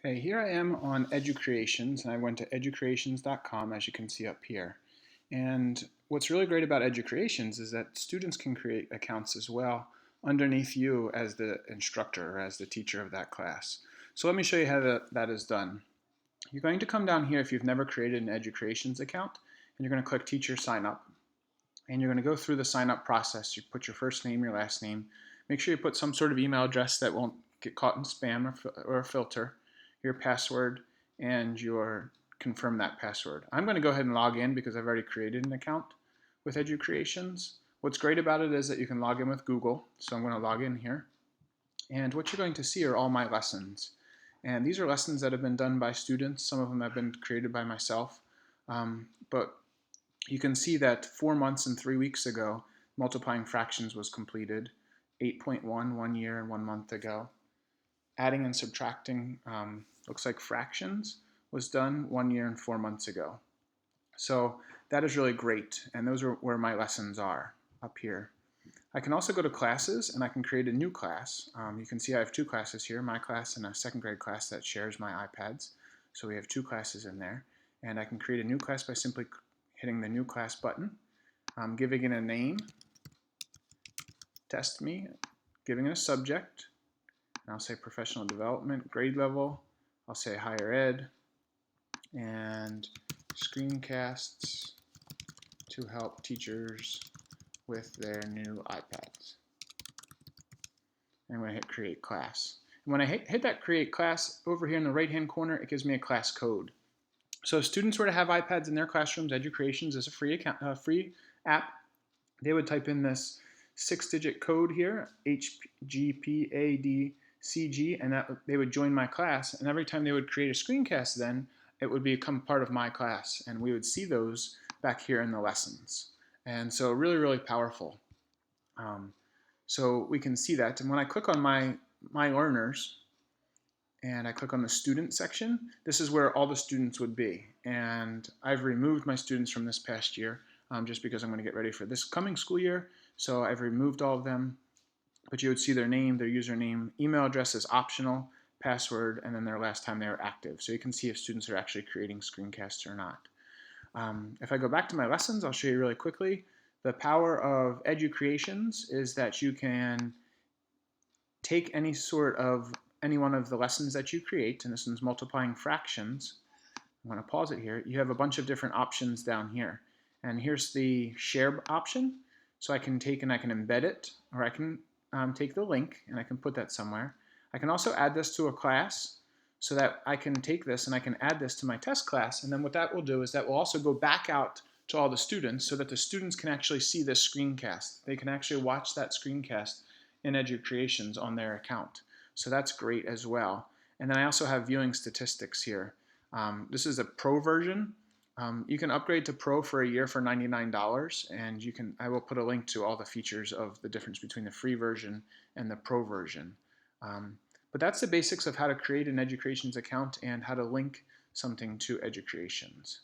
Okay, here I am on Educreations, and I went to educreations.com, as you can see up here. And what's really great about Educreations is that students can create accounts as well underneath you as the instructor or as the teacher of that class. So let me show you how that is done. You're going to come down here if you've never created an Educreations account, and you're going to click Teacher Sign Up. And you're going to go through the sign up process. You put your first name, your last name. Make sure you put some sort of email address that won't get caught in spam or a filter, your password, and confirm that password. I'm going to go ahead and log in because I've already created an account with Educreations. What's great about it is that you can log in with Google. So I'm going to log in here. And what you're going to see are all my lessons. And these are lessons that have been done by students. Some of them have been created by myself. But you can see that 4 months and 3 weeks ago, multiplying fractions was completed. 8.1 1 year and 1 month ago. Adding and subtracting, looks like fractions, was done 1 year and 4 months ago. So that is really great, and those are where my lessons are, up here. I can also go to classes, and I can create a new class. You can see I have two classes here, my class and a second grade class that shares my iPads. So we have two classes in there, and I can create a new class by simply hitting the New Class button, giving it a name, Test Me, giving it a subject, and I'll say Professional Development, grade level, I'll say Higher Ed, and screencasts to help teachers with their new iPads. And I'm going to hit Create Class. And when I hit that Create Class, over here in the right-hand corner, it gives me a class code. So if students were to have iPads in their classrooms, Educreations is a free app. They would type in this 6-digit code here, HGPADCG, and they would join my class. And every time they would create a screencast, then it would become part of my class, and we would see those back here in the lessons. And so really, really powerful. So we can see that. And when I click on my learners, and I click on the student section, this is where all the students would be. And I've removed my students from this past year just because I'm going to get ready for this coming school year. So I've removed all of them, but you would see their name, their username, email address is optional, password, and then their last time they were active. So you can see if students are actually creating screencasts or not. If I go back to my lessons, I'll show you really quickly. The power of Educreations is that you can take any one of the lessons that you create, and this one's multiplying fractions. I'm going to pause it here. You have a bunch of different options down here. And here's the share option. So I can take and I can embed it, or I can take the link and I can put that somewhere. I can also add this to a class so that I can take this and I can add this to my test class. And then what that will do is that will also go back out to all the students so that the students can actually see this screencast. They can actually watch that screencast in Educreations on their account. So that's great as well. And then I also have viewing statistics here. This is a pro version. You can upgrade to Pro for a year for $99, and I will put a link to all the features of the difference between the free version and the Pro version. But that's the basics of how to create an Educreations account and how to link something to Educreations.